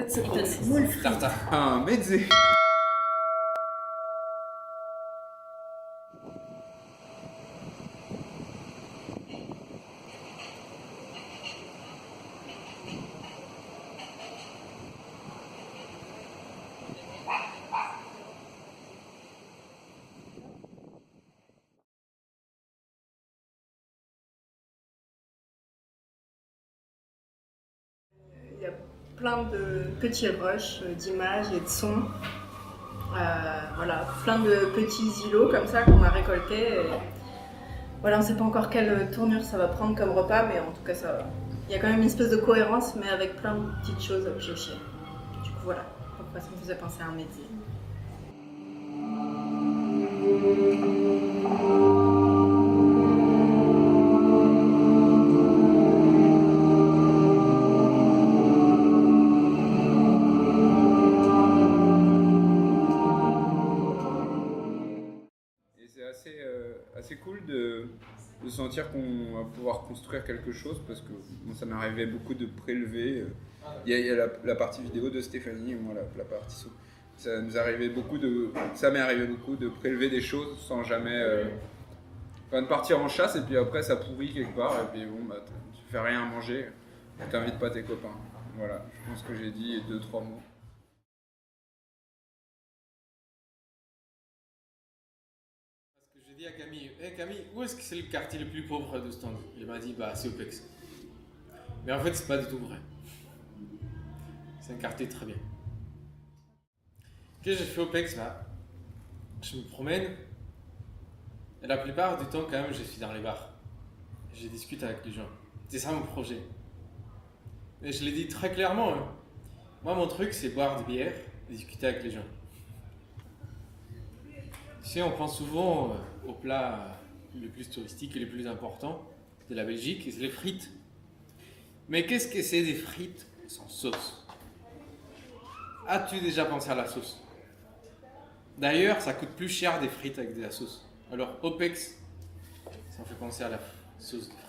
Pizza. Moule frites. Tartare. Un mezze. Il y a plein de petits rushs d'images et de sons. Voilà, plein de petits îlots comme ça qu'on a récoltés. Et voilà, on ne sait pas encore quelle tournure ça va prendre comme repas, mais en tout cas, il y a quand même une espèce de cohérence, mais avec plein de petites choses à piocher. Du coup, voilà, pourquoi ça me faisait penser à un métier. Assez cool de sentir qu'on va pouvoir construire quelque chose parce que bon, ça m'arrivait beaucoup de prélever. Il y a la partie vidéo de Stéphanie et moi la partie son. Ça m'est arrivé beaucoup de prélever des choses sans jamais. Enfin, de partir en chasse et puis après ça pourrit quelque part et puis bon, bah, tu fais rien à manger, tu t'invites pas tes copains. Voilà, je pense que j'ai dit 2-3 mots. J'ai dit à Camille, hey Camille, où est-ce que c'est le quartier le plus pauvre de Stand? Il m'a dit, bah c'est Opex. Mais en fait, c'est pas du tout vrai. C'est un quartier très bien. Qu'est-ce que j'ai fait Opex là? Je me promène. Et la plupart du temps, quand même, je suis dans les bars. Je discute avec les gens. C'est ça mon projet. Et je l'ai dit très clairement. Hein. Moi, mon truc, c'est boire des bières et discuter avec les gens. Tu sais, on pense souvent au plat le plus touristique et le plus important de la Belgique, et c'est les frites. Mais qu'est-ce que c'est des frites sans sauce? As-tu déjà pensé à la sauce? D'ailleurs, ça coûte plus cher des frites avec de la sauce. Alors, Opex, ça me fait penser à la sauce de frites.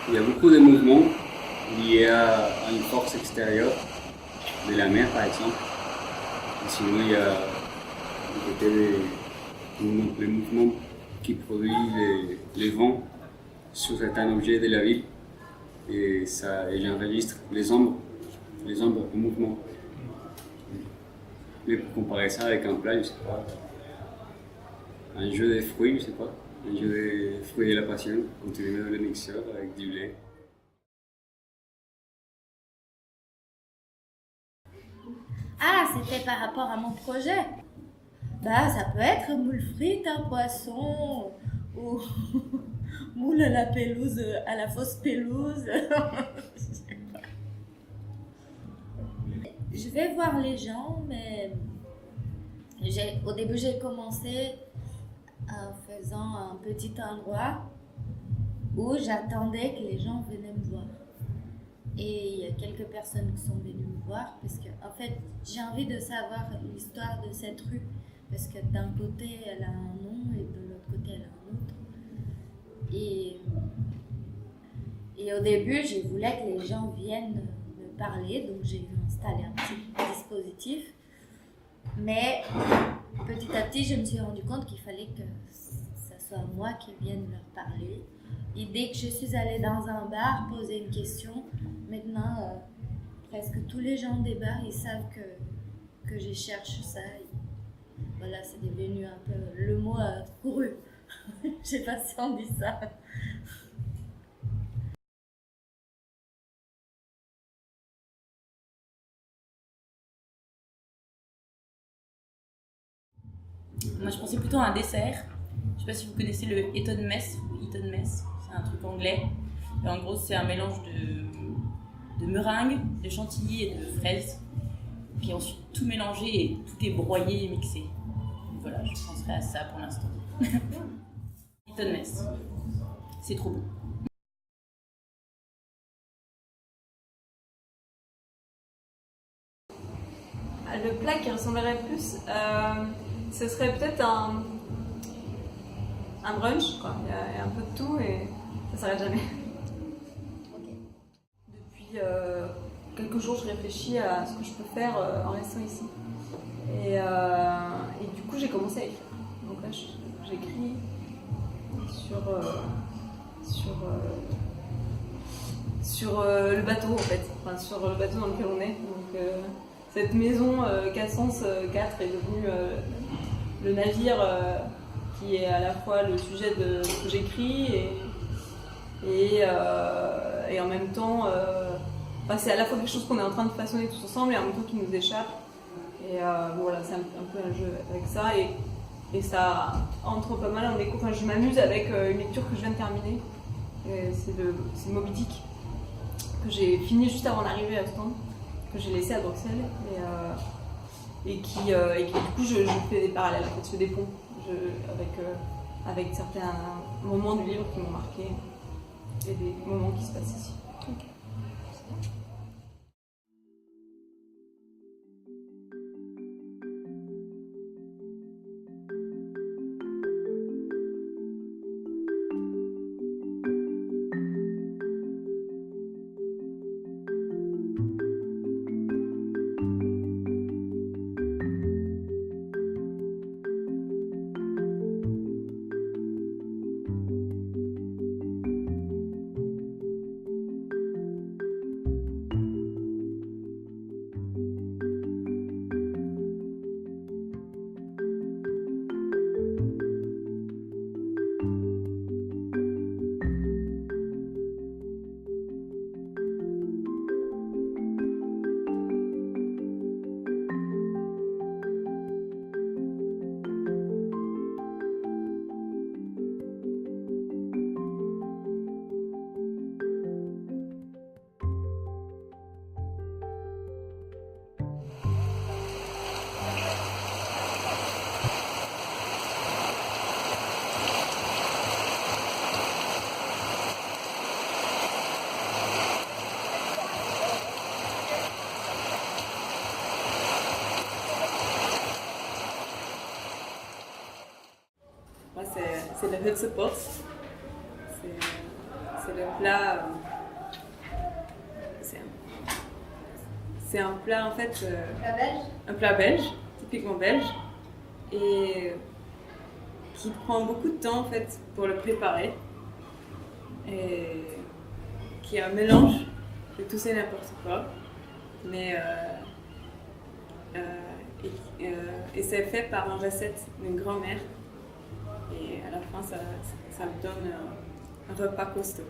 Il y a beaucoup de mouvements liés à une force extérieure, de la mer par exemple. Et sinon, il y a du côté les mouvements qui produisent les vents sur certains objets de la ville. Et j'enregistre les ombres en mouvement. Mais pour comparer ça avec un plat, je sais pas, un jeu de fruits, je sais pas. Un jeu de fruits de la passion, quand tu les mets dans le mixeur avec du lait. Ah, c'était par rapport à mon projet. Bah, ça peut être moule frite, un poisson, ou moule à la pelouse, à la fausse pelouse. Je vais voir les gens, mais au début j'ai commencé en faisant un petit endroit où j'attendais que les gens venaient me voir. Et il y a quelques personnes qui sont venues me voir parce que, en fait, j'ai envie de savoir l'histoire de cette rue. Parce que d'un côté, elle a un nom et de l'autre côté, elle a un autre. Et au début, je voulais que les gens viennent me parler, donc j'ai installé un petit dispositif. Mais petit à petit, je me suis rendu compte qu'il fallait que ce soit moi qui vienne leur parler. Et dès que je suis allée dans un bar poser une question, maintenant, presque tous les gens des bars, ils savent que je cherche ça. Et voilà, c'est devenu un peu le mot couru. Je sais pas si on dit ça. Moi, je pensais plutôt à un dessert. Je sais pas si vous connaissez le Eton Mess. Eton Mess. C'est un truc anglais. Et en gros, c'est un mélange de meringue, de chantilly et de fraises. Puis ensuite, tout mélangé et tout est broyé et mixé. Donc voilà, je penserai à ça pour l'instant. Eton Mess. C'est trop bon. Le plat qui ressemblerait plus, ce serait peut-être un brunch, quoi. Il y a un peu de tout et ça s'arrête jamais. Depuis quelques jours, je réfléchis à ce que je peux faire en restant ici. Et du coup, j'ai commencé à écrire. Donc là, j'écris sur le bateau, en fait. Enfin, sur le bateau dans lequel on est. Donc, cette maison Cassens 4 est devenue le navire qui est à la fois le sujet de ce que j'écris et en même temps, c'est à la fois quelque chose qu'on est en train de façonner tous ensemble et en même temps qui nous échappe. Et voilà, c'est un peu un jeu avec ça et ça entre pas mal en écho. Enfin, je m'amuse avec une lecture que je viens de terminer. C'est Moby Dick que j'ai fini juste avant d'arriver à Ostende, que j'ai laissé à Bruxelles et qui du coup je fais des parallèles, en fait, je fais des ponts avec certains moments du livre qui m'ont marqué et des moments qui se passent ici. Okay. C'est le head support. C'est le plat. C'est un plat en fait. Un plat belge, typiquement belge, et qui prend beaucoup de temps en fait pour le préparer, et qui est un mélange de tout ça et n'importe quoi, mais et c'est fait par une recette d'une grand-mère. Et à la fin, ça me donne un repas costaud.